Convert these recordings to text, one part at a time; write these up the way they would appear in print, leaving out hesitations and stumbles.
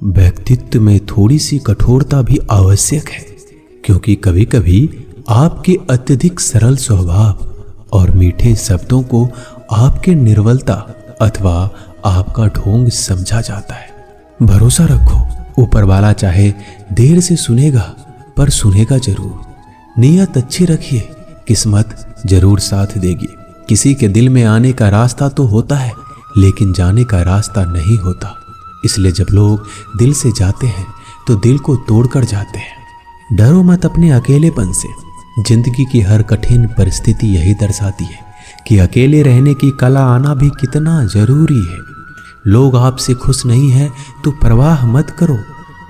व्यक्तित्व में थोड़ी सी कठोरता भी आवश्यक है, क्योंकि कभी कभी आपके अत्यधिक सरल स्वभाव और मीठे शब्दों को आपके निर्बलता अथवा आपका ढोंग समझा जाता है। भरोसा रखो, ऊपर वाला चाहे देर से सुनेगा पर सुनेगा जरूर। नीयत अच्छी रखिए, किस्मत जरूर साथ देगी। किसी के दिल में आने का रास्ता तो होता है, लेकिन जाने का रास्ता नहीं होता। इसलिए जब लोग दिल से जाते हैं तो दिल को तोड़कर जाते हैं। डरो मत अपने अकेलेपन से। जिंदगी की हर कठिन परिस्थिति यही दर्शाती है कि अकेले रहने की कला आना भी कितना जरूरी है। लोग आपसे खुश नहीं हैं तो परवाह मत करो।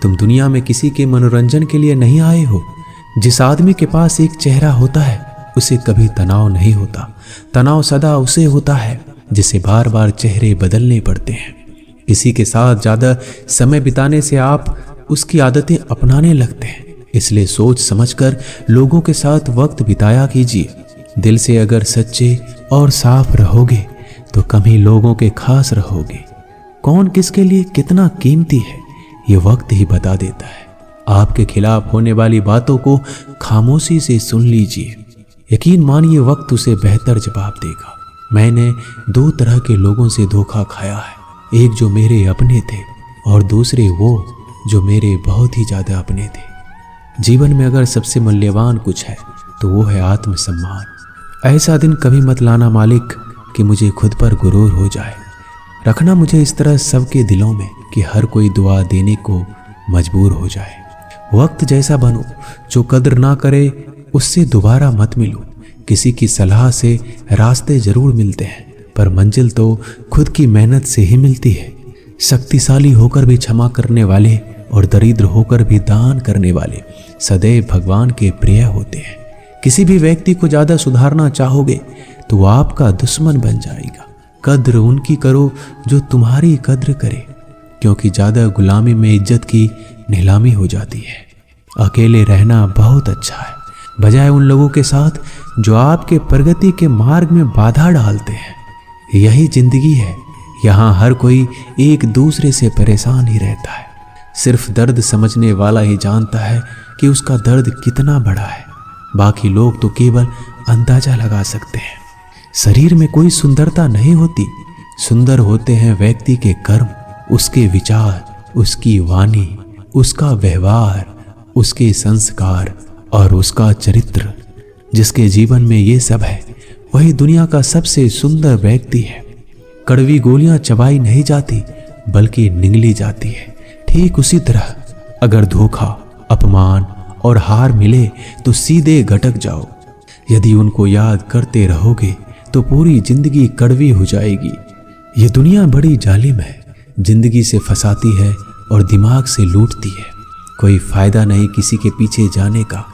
तुम दुनिया में किसी के मनोरंजन के लिए नहीं आए हो। जिस आदमी के पास एक चेहरा होता है उसे कभी तनाव नहीं होता। तनाव सदा उसे होता है जिसे बार बार चेहरे बदलने पड़ते हैं। किसी के साथ ज्यादा समय बिताने से आप उसकी आदतें अपनाने लगते हैं। इसलिए सोच समझकर लोगों के साथ वक्त बिताया कीजिए। दिल से अगर सच्चे और साफ रहोगे तो कम ही लोगों के खास रहोगे। कौन किसके लिए कितना कीमती है ये वक्त ही बता देता है। आपके खिलाफ होने वाली बातों को खामोशी से सुन लीजिए। यकीन मानिए वक्त उसे बेहतर जवाब देगा। मैंने दो तरह के लोगों से धोखा खाया है, एक जो मेरे अपने थे और दूसरे वो जो मेरे बहुत ही ज्यादा अपने थे। जीवन में अगर सबसे मूल्यवान कुछ है तो वो है आत्मसम्मान। ऐसा दिन कभी मत लाना मालिक कि मुझे खुद पर गुरूर हो जाए। रखना मुझे इस तरह सबके दिलों में कि हर कोई दुआ देने को मजबूर हो जाए। वक्त जैसा बनो, जो कद्र ना करे उससे दोबारा मत मिलो। किसी की सलाह से रास्ते जरूर मिलते हैं, पर मंजिल तो खुद की मेहनत से ही मिलती है। शक्तिशाली होकर भी क्षमा करने वाले और दरिद्र होकर भी दान करने वाले सदैव भगवान के प्रिय होते हैं। किसी भी व्यक्ति को ज्यादा सुधारना चाहोगे तो वो आपका दुश्मन बन जाएगा। कद्र उनकी करो जो तुम्हारी कद्र करे, क्योंकि ज्यादा गुलामी में इज्जत की नीलामी हो जाती है। अकेले रहना बहुत अच्छा है, बजाय उन लोगों के साथ जो आपके प्रगति के मार्ग में बाधा डालते हैं। यही जिंदगी है, यहाँ हर कोई एक दूसरे से परेशान ही रहता है। सिर्फ दर्द समझने वाला ही जानता है कि उसका दर्द कितना बड़ा है। बाकी लोग तो केवल अंदाजा लगा सकते हैं। शरीर में कोई सुंदरता नहीं होती, सुंदर होते हैं व्यक्ति के कर्म, उसके विचार, उसकी वाणी, उसका व्यवहार, उसके संस्कार और उसका चरित्र। जिसके जीवन में ये सब है वही दुनिया का सबसे सुंदर व्यक्ति है। कड़वी गोलियां चबाई नहीं जाती बल्कि निगली जाती है। ठीक उसी तरह अगर धोखा, अपमान और हार मिले तो सीधे घटक जाओ। यदि उनको याद करते रहोगे तो पूरी जिंदगी कड़वी हो जाएगी। ये दुनिया बड़ी जालिम है, जिंदगी से फंसाती है और दिमाग से लूटती है। कोई फायदा नहीं किसी के पीछे जाने का।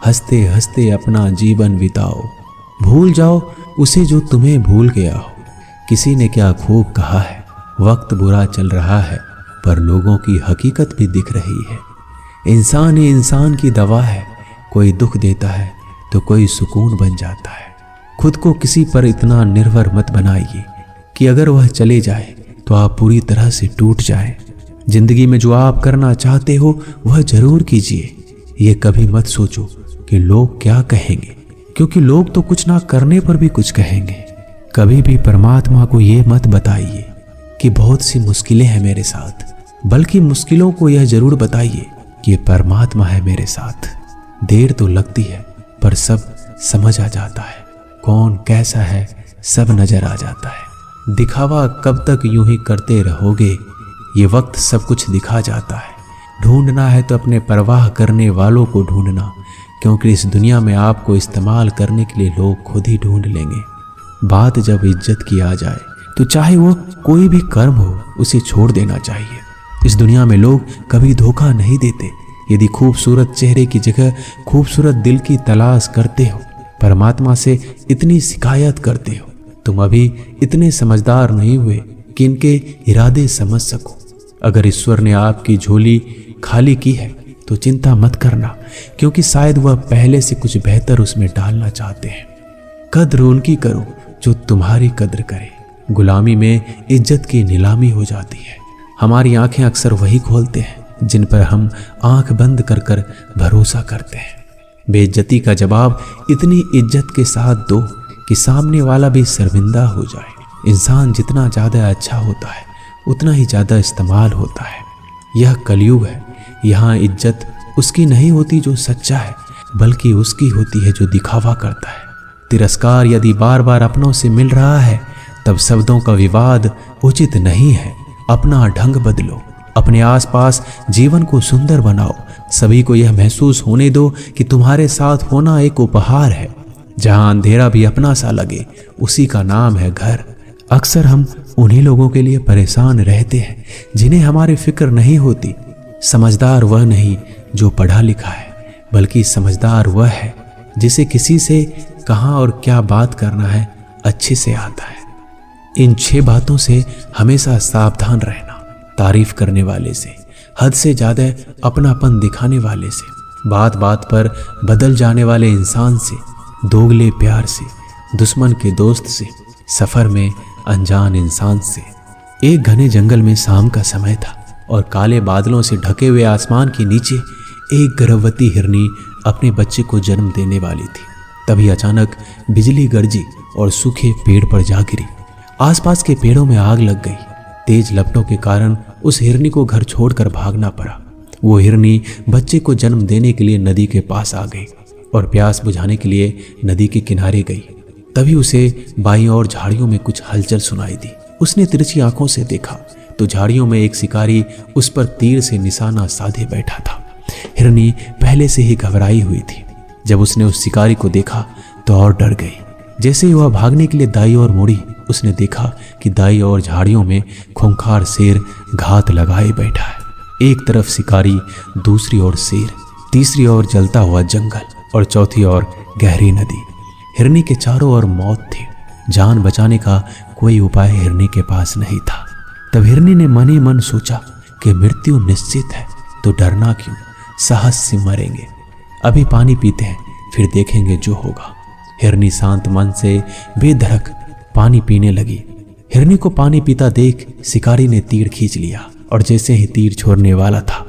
हंसते हंसते अपना जीवन बिताओ, भूल जाओ उसे जो तुम्हें भूल गया हो। किसी ने क्या खूब कहा है, वक्त बुरा चल रहा है पर लोगों की हकीकत भी दिख रही है। इंसान ही इंसान की दवा है, कोई दुख देता है तो कोई सुकून बन जाता है। खुद को किसी पर इतना निर्भर मत बनाइए कि अगर वह चले जाए तो आप पूरी तरह से टूट जाएं। जिंदगी में जो आप करना चाहते हो वह जरूर कीजिए। ये कभी मत सोचो कि लोग क्या कहेंगे, क्योंकि लोग तो कुछ ना करने पर भी कुछ कहेंगे। कभी भी परमात्मा को ये मत बताइए कि बहुत सी मुश्किलें हैं मेरे साथ, बल्कि मुश्किलों को यह जरूर बताइए कि परमात्मा है मेरे साथ। देर तो लगती है पर सब समझ आ जाता है। कौन कैसा है सब नजर आ जाता है। दिखावा कब तक यूं ही करते रहोगे, ये वक्त सब कुछ दिखा जाता है। ढूंढना है तो अपने परवाह करने वालों को ढूंढना, क्योंकि इस दुनिया में आपको इस्तेमाल करने के लिए लोग खुद ही ढूंढ लेंगे। बात जब इज्जत की आ जाए तो चाहे वो कोई भी कर्म हो उसे छोड़ देना चाहिए। इस दुनिया में लोग कभी धोखा नहीं देते। यदि खूबसूरत चेहरे की जगह खूबसूरत दिल की तलाश करते हो, परमात्मा से इतनी शिकायत करते हो, तुम अभी इतने समझदार नहीं हुए कि इनके इरादे समझ सको। अगर ईश्वर ने आपकी झोली खाली की है तो चिंता मत करना, क्योंकि शायद वह पहले से कुछ बेहतर उसमें डालना चाहते हैं। कद्र उनकी करो जो तुम्हारी कद्र करे। गुलामी में इज्जत की नीलामी हो जाती है। हमारी आंखें अक्सर वही खोलते हैं जिन पर हम आंख बंद कर कर भरोसा करते हैं। बेइज्जती का जवाब इतनी इज्जत के साथ दो कि सामने वाला भी शर्मिंदा हो जाए। इंसान जितना ज़्यादा अच्छा होता है उतना ही ज़्यादा इस्तेमाल होता है। यह कलयुग है। यहाँ इज्जत उसकी नहीं होती जो सच्चा है, बल्कि उसकी होती है जो दिखावा करता है। तिरस्कार यदि बार बार अपनों से मिल रहा है तब शब्दों का विवाद उचित नहीं है। अपना ढंग बदलो, अपने आसपास जीवन को सुंदर बनाओ। सभी को यह महसूस होने दो कि तुम्हारे साथ होना एक उपहार है। जहां अंधेरा भी अपना सा लगे, उसी का नाम है घर। अक्सर हम उन्हीं लोगों के लिए परेशान रहते हैं जिन्हें हमारी फिक्र नहीं होती। समझदार वह नहीं जो पढ़ा लिखा है, बल्कि समझदार वह है जिसे किसी से कहाँ और क्या बात करना है अच्छे से आता है। इन 6 बातों से हमेशा सावधान रहना। तारीफ करने वाले से, हद से ज़्यादा अपनापन दिखाने वाले से, बात बात पर बदल जाने वाले इंसान से, दोगले प्यार से, दुश्मन के दोस्त से, सफ़र में अनजान इंसान से। एक घने जंगल में शाम का समय था और काले बादलों से ढके हुए आसमान के नीचे एक गर्भवती हिरनी अपने बच्चे को जन्म देने वाली थी। तभी अचानक बिजली गरजी और सूखे पेड़ पर जा गिरी। आसपास के पेड़ों में आग लग गई। तेज लपटों के कारण उस हिरनी को घर छोड़कर भागना पड़ा। वो हिरनी बच्चे को जन्म देने के लिए नदी के पास आ गई और प्यास बुझाने के लिए नदी के किनारे गई। तभी उसे बाईं ओर झाड़ियों में कुछ हलचल सुनाई दी। उसने तिरछी आंखों से देखा तो झाड़ियों में एक शिकारी उस पर तीर से निशाना साधे बैठा था। हिरनी पहले से ही घबराई हुई थी। जब उसने उस शिकारी को देखा तो और डर गई। जैसे ही वह भागने के लिए दाईं ओर मुड़ी, उसने देखा कि दाईं ओर झाड़ियों में खूंखार शेर घात लगाए बैठा है। एक तरफ शिकारी, दूसरी ओर शेर, तीसरी ओर जलता हुआ जंगल और चौथी ओर गहरी नदी। हिरनी के चारों ओर मौत थी। जान बचाने का कोई उपाय हिरनी के पास नहीं था। तब हिरनी ने मन ही मन सोचा कि मृत्यु निश्चित है तो डरना क्यों, साहस से मरेंगे। अभी पानी पीते हैं, फिर देखेंगे जो होगा। हिरनी शांत मन से बेधड़क पानी पीने लगी। हिरनी को पानी पीता देख शिकारी ने तीर खींच लिया और जैसे ही तीर छोड़ने वाला था,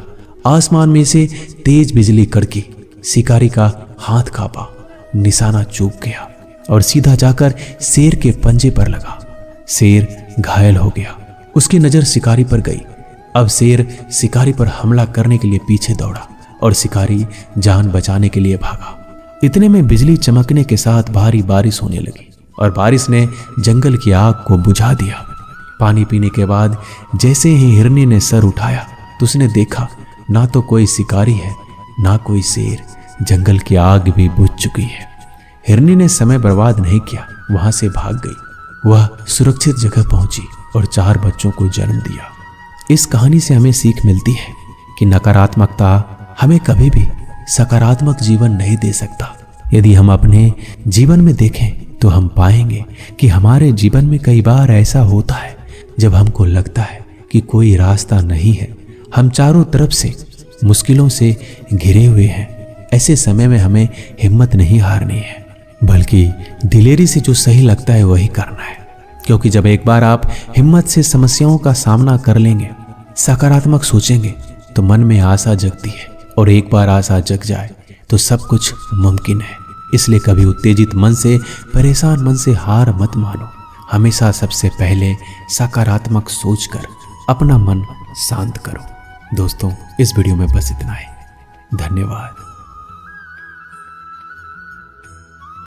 आसमान में से तेज बिजली कड़की। शिकारी का हाथ कांपा, निशाना चूक गया और सीधा जाकर शेर के पंजे पर लगा। शेर घायल हो गया। उसकी नजर शिकारी पर गई। अब शेर शिकारी पर हमला करने के लिए पीछे दौड़ा और शिकारी जान बचाने के लिए भागा। इतने में बिजली चमकने के साथ भारी बारिश होने लगी और बारिश ने जंगल की आग को बुझा दिया। पानी पीने के बाद जैसे ही हिरनी ने सर उठाया तो उसने देखा ना तो कोई शिकारी है ना कोई शेर। जंगल की आग भी बुझ चुकी है। हिरनी ने समय बर्बाद नहीं किया, वहां से भाग गई। वह सुरक्षित जगह पहुंची और 4 बच्चों को जन्म दिया। इस कहानी से हमें सीख मिलती है कि नकारात्मकता हमें कभी भी सकारात्मक जीवन नहीं दे सकता। यदि हम अपने जीवन में देखें तो हम पाएंगे कि हमारे जीवन में कई बार ऐसा होता है जब हमको लगता है कि कोई रास्ता नहीं है, हम चारों तरफ से मुश्किलों से घिरे हुए हैं। ऐसे समय में हमें हिम्मत नहीं हारनी है, बल्कि दिलेरी से जो सही लगता है वही करना है। क्योंकि जब एक बार आप हिम्मत से समस्याओं का सामना कर लेंगे, सकारात्मक सोचेंगे, तो मन में आशा जगती है और एक बार आशा जग जाए तो सब कुछ मुमकिन है। इसलिए कभी उत्तेजित मन से, परेशान मन से हार मत मानो। हमेशा सबसे पहले सकारात्मक सोचकर अपना मन शांत करो। दोस्तों, इस वीडियो में बस इतना ही। धन्यवाद।